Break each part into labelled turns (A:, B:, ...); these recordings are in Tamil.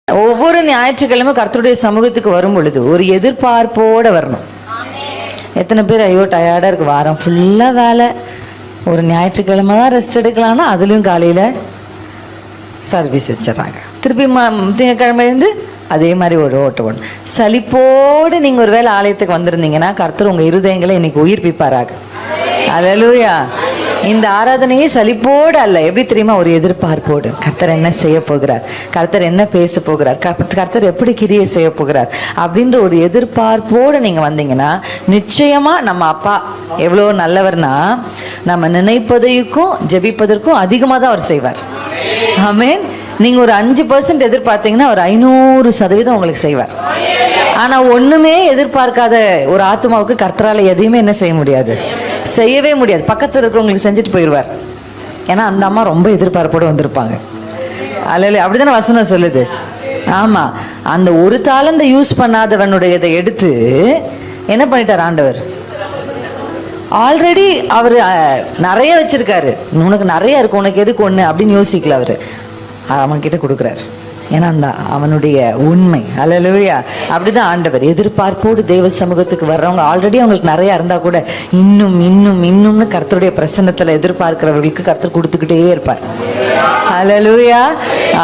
A: ஒவ்வொரு ஞாயிற்றுக்கிழமை கர்த்தருடைய சமூகத்துக்கு வரும் பொழுது ஒரு எதிர்பார்ப்போட வரணும். எத்தனை பேர் ஐயோ டயர்டாக இருக்கு, வாரம் ஃபுல்லாக வேலை, ஒரு ஞாயிற்றுக்கிழமை தான் ரெஸ்ட் எடுக்கலாம்னா அதுலேயும் காலையில் சர்வீஸ் வச்சிடறாங்க. திருப்பி திங்கக்கிழமை இருந்து அதே மாதிரி ஒரு ஓட்டு சலிப்போடு நீங்கள் ஒரு வேளை ஆலயத்துக்கு வந்திருந்தீங்கன்னா கர்த்தர் உங்கள் இருதயங்களை இன்னைக்கு உயிர்ப்பிப்பாராக. அல்லேலூயா. இந்த ஆராதனையே சலிப்போடு அல்ல, எப்படி தெரியுமா, ஒரு எதிர்பார்ப்போடு. கர்த்தர் என்ன செய்ய போகிறார், கர்த்தர் என்ன பேச போகிறார், கர்த்தர் எப்படி கிரியை செய்ய போகிறார் அப்படின்ற ஒரு எதிர்பார்ப்போடு நீங்கள் வந்தீங்கன்னா நிச்சயமா நம்ம அப்பா எவ்வளோ நல்லவர்னா நம்ம நினைப்பதைக்கும் ஜெபிப்பதற்கும் அதிகமாக தான் அவர் செய்வார். ஆமென். நீங்க ஒரு 5% எதிர்பார்த்தீங்கன்னா ஒரு 500% உங்களுக்கு செய்வார். ஆனா ஒண்ணுமே எதிர்பார்க்காத ஒரு ஆத்மாவுக்கு கர்த்தரால எதையுமே என்ன செய்ய முடியாது, செய்யவே முடியாது. பக்கத்தில் இருக்கிறவங்களுக்கு செஞ்சுட்டு போயிடுவார். ஏன்னா அந்த அம்மா ரொம்ப எதிர்பார்ப்போடு வந்திருப்பாங்க. அல்ல, அப்படித்தானே வசனம் சொல்லுது. ஆமா, அந்த ஒரு தாளந்தை யூஸ் பண்ணாதவனுடைய இதை எடுத்து என்ன பண்ணிட்டார் ஆண்டவர். ஆல்ரெடி அவர் நிறைய வச்சிருக்காரு, உனக்கு நிறைய இருக்கு, உனக்கு எதுக்கு ஒண்ணு அப்படின்னு யோசிக்கல. அவரு அவன்கிட்ட கொடுக்குறாரு. ஏன்னா அந்த அவனுடைய உண்மை. அல்லேலூயா. அப்படிதான் ஆண்டவர் எதிர்பார்ப்போடு தேவ சமூகத்துக்கு வர்றவங்க ஆல்ரெடி அவங்களுக்கு நிறைய இருந்தா கூட இன்னும் இன்னும் இன்னும்னு கர்த்தருடைய பிரசன்னத்துல எதிர்பார்க்கிறவர்களுக்கு கர்த்தர் கொடுத்துக்கிட்டே இருப்பார். அல்லேலூயா.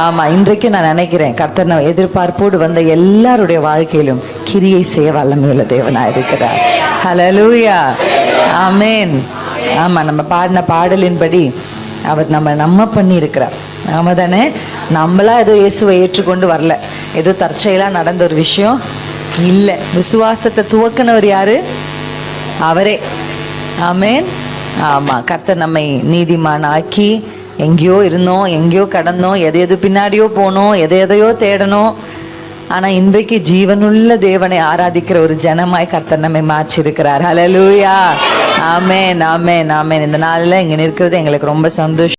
A: ஆமா, இன்றைக்கும் நான் நினைக்கிறேன் கர்த்தர் நான் எதிர்பார்ப்போடு வந்த எல்லாருடைய வாழ்க்கையிலும் கிரியை செய்ய வல்லமையுள்ள தேவனா இருக்கிறார். அல்லேலூயா. ஆமென். ஆமா, நம்ம பாடின பாடலின்படி அவர் நம்ம பண்ணி இருக்கிறார். ஆமா தானே. நம்மளா ஏதோ இயேசுவை ஏற்றுக்கொண்டு வரல, ஏதோ தற்செயலாக நடந்த ஒரு விஷயம் இல்லை. விசுவாசத்தை துவக்கினவர் யாரு? அவரே. ஆமென். ஆமா, கர்த்தர் நம்மை நீதிமான் ஆக்கி எங்கேயோ இருந்தோம், எங்கேயோ கடந்தோம், எது பின்னாடியோ போனோம், எதையோ தேடணும். ஆனா இன்றைக்கு ஜீவனுள்ள தேவனை ஆராதிக்கிற ஒரு ஜனமாய் கர்த்தர் நம்மை மாற்றிருக்கிறார். ஹல்லேலூயா. ஆமென், ஆமென், ஆமென். இந்த நாளில் இங்க நிற்கிறது எங்களுக்கு ரொம்ப சந்தோஷம்.